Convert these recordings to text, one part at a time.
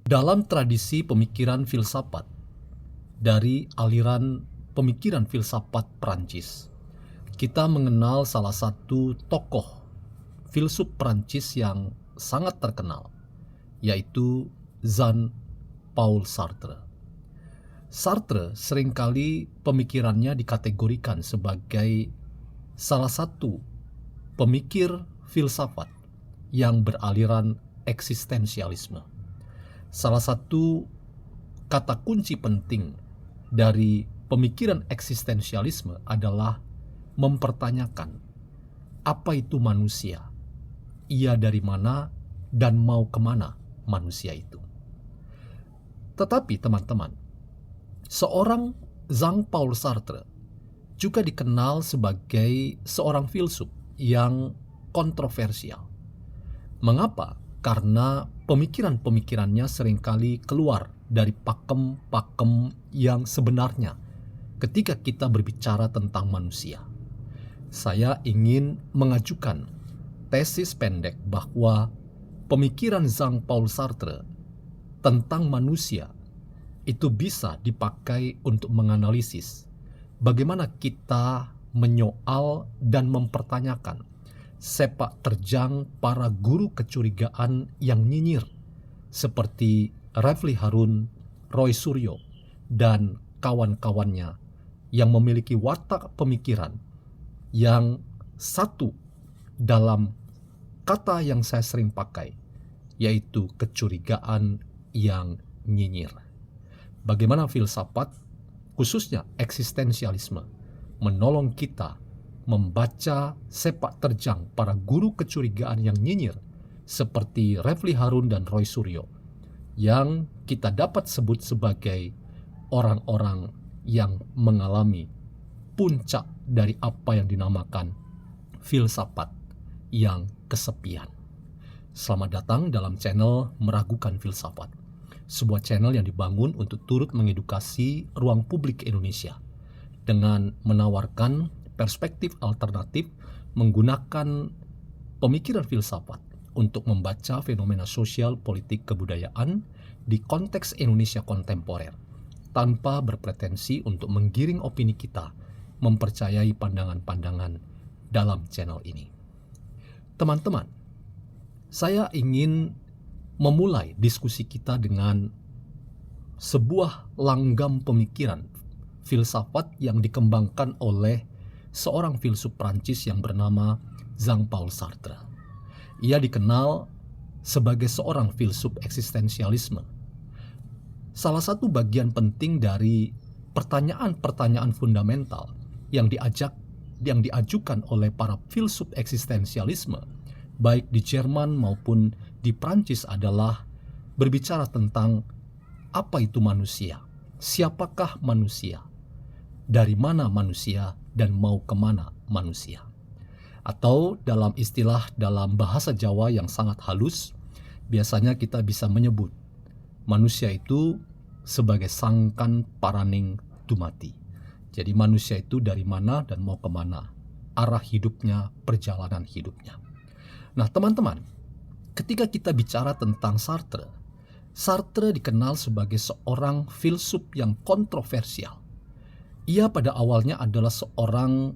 Dalam tradisi pemikiran filsafat dari aliran pemikiran filsafat Prancis, kita mengenal salah satu tokoh filsuf Prancis yang sangat terkenal, yaitu Jean-Paul Sartre. Sartre seringkali pemikirannya dikategorikan sebagai salah satu pemikir filsafat yang beraliran eksistensialisme. Salah satu kata kunci penting dari pemikiran eksistensialisme adalah mempertanyakan apa itu manusia, ia dari mana, dan mau kemana manusia itu. Tetapi teman-teman, seorang Jean-Paul Sartre juga dikenal sebagai seorang filsuf yang kontroversial. Mengapa? Karena pemikiran-pemikirannya seringkali keluar dari pakem-pakem yang sebenarnya ketika kita berbicara tentang manusia. Saya ingin mengajukan tesis pendek bahwa pemikiran Jean-Paul Sartre tentang manusia itu bisa dipakai untuk menganalisis bagaimana kita menyoal dan mempertanyakan sepak terjang para guru kecurigaan yang nyinyir seperti Refli Harun, Roy Suryo, dan kawan-kawannya yang memiliki watak pemikiran yang satu dalam kata yang saya sering pakai, yaitu kecurigaan yang nyinyir. Bagaimana filsafat, khususnya eksistensialisme, menolong kita membaca sepak terjang para guru kecurigaan yang nyinyir seperti Refli Harun dan Roy Suryo, yang kita dapat sebut sebagai orang-orang yang mengalami puncak dari apa yang dinamakan filsafat yang kesepian. Selamat datang dalam channel Meragukan Filsafat, sebuah channel yang dibangun untuk turut mengedukasi ruang publik Indonesia dengan menawarkan perspektif alternatif menggunakan pemikiran filsafat untuk membaca fenomena sosial, politik, kebudayaan di konteks Indonesia kontemporer tanpa berpretensi untuk menggiring opini kita mempercayai pandangan-pandangan dalam channel ini. Teman-teman, saya ingin memulai diskusi kita dengan sebuah langgam pemikiran filsafat yang dikembangkan oleh seorang filsuf Prancis yang bernama Jean-Paul Sartre. Ia dikenal sebagai seorang filsuf eksistensialisme. Salah satu bagian penting dari pertanyaan-pertanyaan fundamental yang diajukan oleh para filsuf eksistensialisme, baik di Jerman maupun di Prancis, adalah berbicara tentang apa itu manusia, siapakah manusia, dari mana manusia, dan mau kemana manusia. Atau dalam istilah dalam bahasa Jawa yang sangat halus, biasanya kita bisa menyebut manusia itu sebagai sangkan paraning dumati. Jadi manusia itu dari mana dan mau kemana, arah hidupnya, perjalanan hidupnya. Nah teman-teman, ketika kita bicara tentang Sartre, Sartre dikenal sebagai seorang filsuf yang kontroversial. Ia pada awalnya adalah seorang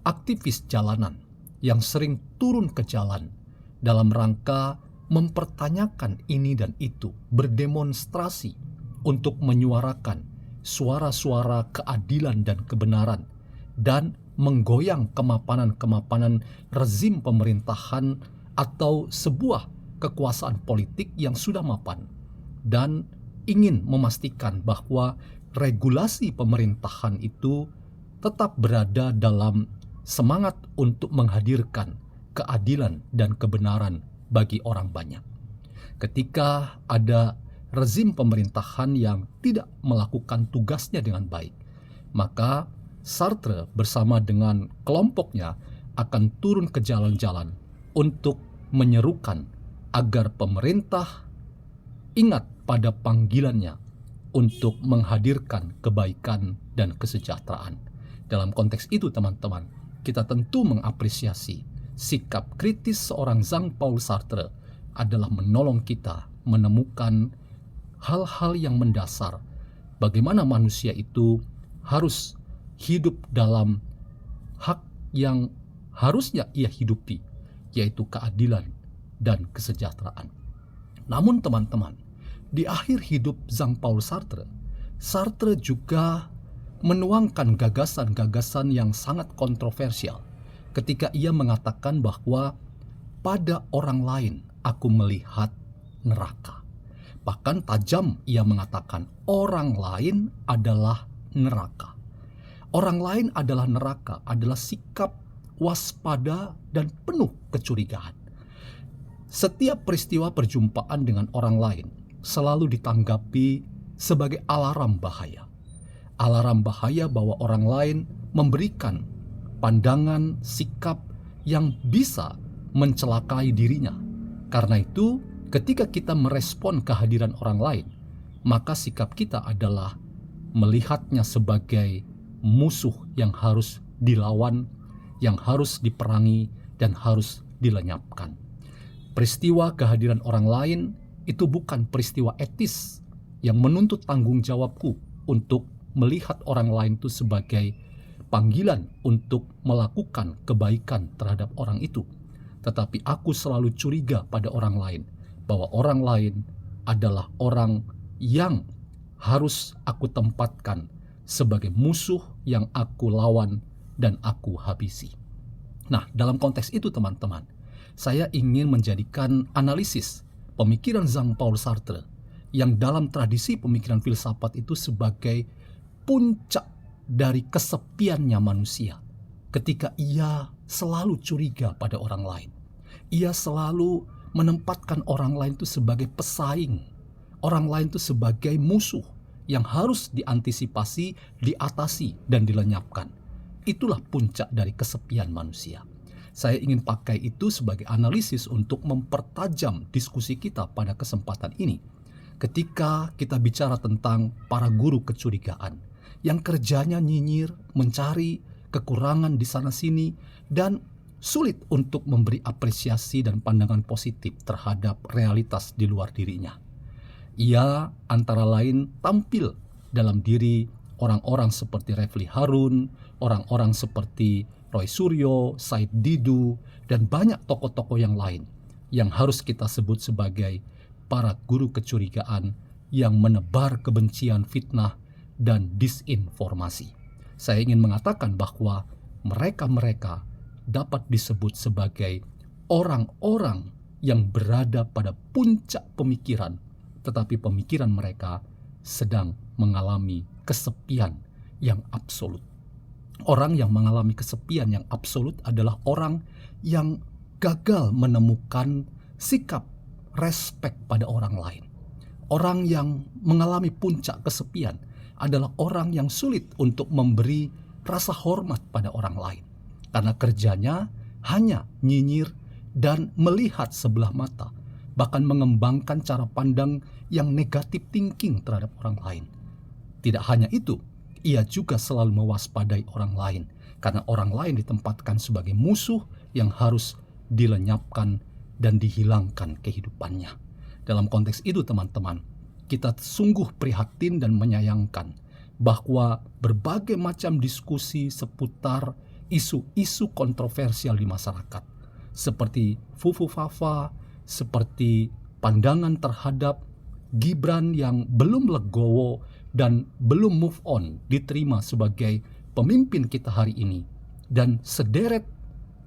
aktivis jalanan yang sering turun ke jalan dalam rangka mempertanyakan ini dan itu, berdemonstrasi untuk menyuarakan suara-suara keadilan dan kebenaran, dan menggoyang kemapanan-kemapanan rezim pemerintahan atau sebuah kekuasaan politik yang sudah mapan, dan ingin memastikan bahwa regulasi pemerintahan itu tetap berada dalam semangat untuk menghadirkan keadilan dan kebenaran bagi orang banyak. Ketika ada rezim pemerintahan yang tidak melakukan tugasnya dengan baik, maka Sartre bersama dengan kelompoknya akan turun ke jalan-jalan untuk menyerukan agar pemerintah ingat pada panggilannya untuk menghadirkan kebaikan dan kesejahteraan. Dalam konteks itu teman-teman, kita tentu mengapresiasi sikap kritis seorang Jean-Paul Sartre adalah menolong kita menemukan hal-hal yang mendasar bagaimana manusia itu harus hidup dalam hak yang harusnya ia hidupi, yaitu keadilan dan kesejahteraan. Namun teman-teman, di akhir hidup Jean-Paul Sartre, Sartre juga menuangkan gagasan-gagasan yang sangat kontroversial ketika ia mengatakan bahwa pada orang lain aku melihat neraka. Bahkan tajam ia mengatakan orang lain adalah neraka. Orang lain adalah neraka adalah sikap waspada dan penuh kecurigaan. Setiap peristiwa perjumpaan dengan orang lain selalu ditanggapi sebagai alarm bahaya. Alarm bahaya bahwa orang lain memberikan pandangan, sikap yang bisa mencelakai dirinya. Karena itu, ketika kita merespon kehadiran orang lain, maka sikap kita adalah melihatnya sebagai musuh yang harus dilawan, yang harus diperangi, dan harus dilenyapkan. Peristiwa kehadiran orang lain itu bukan peristiwa etis yang menuntut tanggung jawabku untuk melihat orang lain itu sebagai panggilan untuk melakukan kebaikan terhadap orang itu. Tetapi aku selalu curiga pada orang lain, bahwa orang lain adalah orang yang harus aku tempatkan sebagai musuh yang aku lawan dan aku habisi. Nah, dalam konteks itu teman-teman, saya ingin menjadikan analisis pemikiran Jean-Paul Sartre yang dalam tradisi pemikiran filsafat itu sebagai puncak dari kesepiannya manusia ketika ia selalu curiga pada orang lain. Ia selalu menempatkan orang lain itu sebagai pesaing, orang lain itu sebagai musuh yang harus diantisipasi, diatasi, dan dilenyapkan. Itulah puncak dari kesepian manusia. Saya ingin pakai itu sebagai analisis untuk mempertajam diskusi kita pada kesempatan ini. Ketika kita bicara tentang para guru kecurigaan, yang kerjanya nyinyir, mencari kekurangan di sana-sini, dan sulit untuk memberi apresiasi dan pandangan positif terhadap realitas di luar dirinya. Ia antara lain tampil dalam diri orang-orang seperti Refli Harun, orang-orang seperti Roy Suryo, Said Didu, dan banyak tokoh-tokoh yang lain yang harus kita sebut sebagai para guru kecurigaan yang menebar kebencian, fitnah, dan disinformasi. Saya ingin mengatakan bahwa mereka-mereka dapat disebut sebagai orang-orang yang berada pada puncak pemikiran, tetapi pemikiran mereka sedang mengalami kesepian yang absolut. Orang yang mengalami kesepian yang absolut adalah orang yang gagal menemukan sikap respek pada orang lain. Orang yang mengalami puncak kesepian adalah orang yang sulit untuk memberi rasa hormat pada orang lain. Karena kerjanya hanya nyinyir dan melihat sebelah mata, bahkan mengembangkan cara pandang yang negatif thinking terhadap orang lain. Tidak hanya itu, ia juga selalu mewaspadai orang lain, karena orang lain ditempatkan sebagai musuh yang harus dilenyapkan dan dihilangkan kehidupannya. Dalam konteks itu teman-teman, kita sungguh prihatin dan menyayangkan bahwa berbagai macam diskusi seputar isu-isu kontroversial di masyarakat, seperti Fufu Fafa, seperti pandangan terhadap Gibran yang belum legowo dan belum move on diterima sebagai pemimpin kita hari ini, dan sederet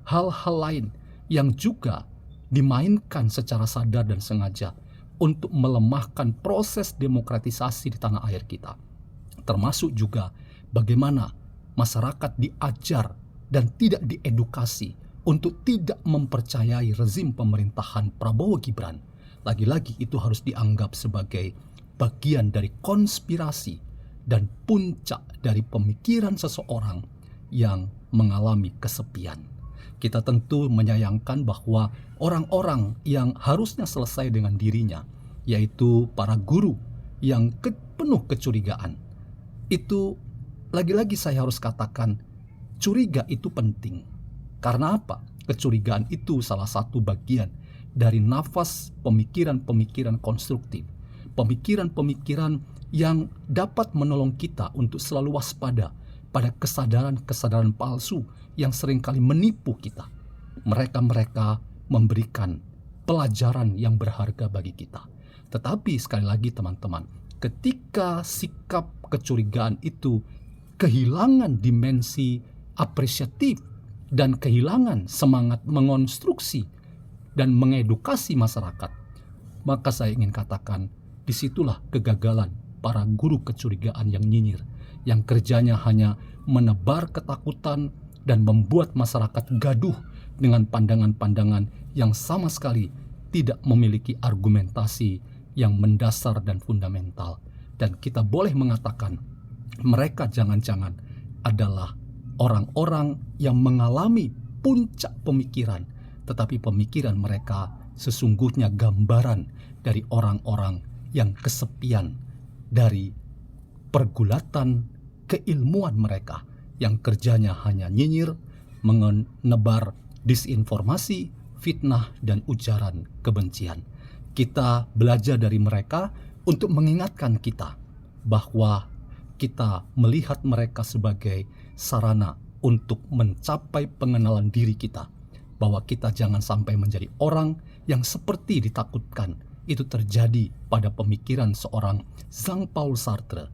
hal-hal lain yang juga dimainkan secara sadar dan sengaja untuk melemahkan proses demokratisasi di tanah air kita. Termasuk juga bagaimana masyarakat diajar dan tidak diedukasi untuk tidak mempercayai rezim pemerintahan Prabowo Gibran. Lagi-lagi itu harus dianggap sebagai bagian dari konspirasi dan puncak dari pemikiran seseorang yang mengalami kesepian. Kita tentu menyayangkan bahwa orang-orang yang harusnya selesai dengan dirinya, yaitu para guru yang penuh kecurigaan, itu lagi-lagi saya harus katakan, curiga itu penting. Karena apa? Kecurigaan itu salah satu bagian dari nafas pemikiran-pemikiran konstruktif. pemikiran-pemikiran yang dapat menolong kita untuk selalu waspada pada kesadaran-kesadaran palsu yang seringkali menipu kita. Mereka memberikan pelajaran yang berharga bagi kita. Tetapi sekali lagi teman-teman, ketika sikap kecurigaan itu kehilangan dimensi apresiatif dan kehilangan semangat mengonstruksi dan mengedukasi masyarakat, maka saya ingin katakan, disitulah kegagalan para guru kecurigaan yang nyinyir, yang kerjanya hanya menebar ketakutan dan membuat masyarakat gaduh dengan pandangan-pandangan yang sama sekali tidak memiliki argumentasi yang mendasar dan fundamental. Dan kita boleh mengatakan mereka jangan-jangan adalah orang-orang yang mengalami puncak pemikiran, tetapi pemikiran mereka sesungguhnya gambaran dari orang-orang yang kesepian dari pergulatan keilmuan mereka, yang kerjanya hanya nyinyir, menebar disinformasi, fitnah, dan ujaran kebencian. Kita belajar dari mereka untuk mengingatkan kita bahwa kita melihat mereka sebagai sarana untuk mencapai pengenalan diri kita, bahwa kita jangan sampai menjadi orang yang seperti ditakutkan itu terjadi pada pemikiran seorang Jean-Paul Sartre.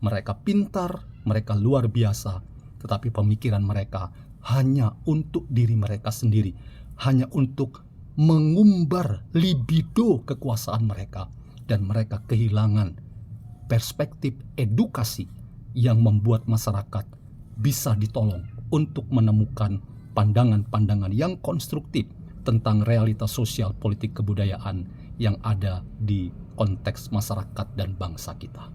Mereka pintar, mereka luar biasa, tetapi pemikiran mereka hanya untuk diri mereka sendiri, hanya untuk mengumbar libido kekuasaan mereka, dan mereka kehilangan perspektif edukasi yang membuat masyarakat bisa ditolong untuk menemukan pandangan-pandangan yang konstruktif tentang realitas sosial, politik, kebudayaan yang ada di konteks masyarakat dan bangsa kita.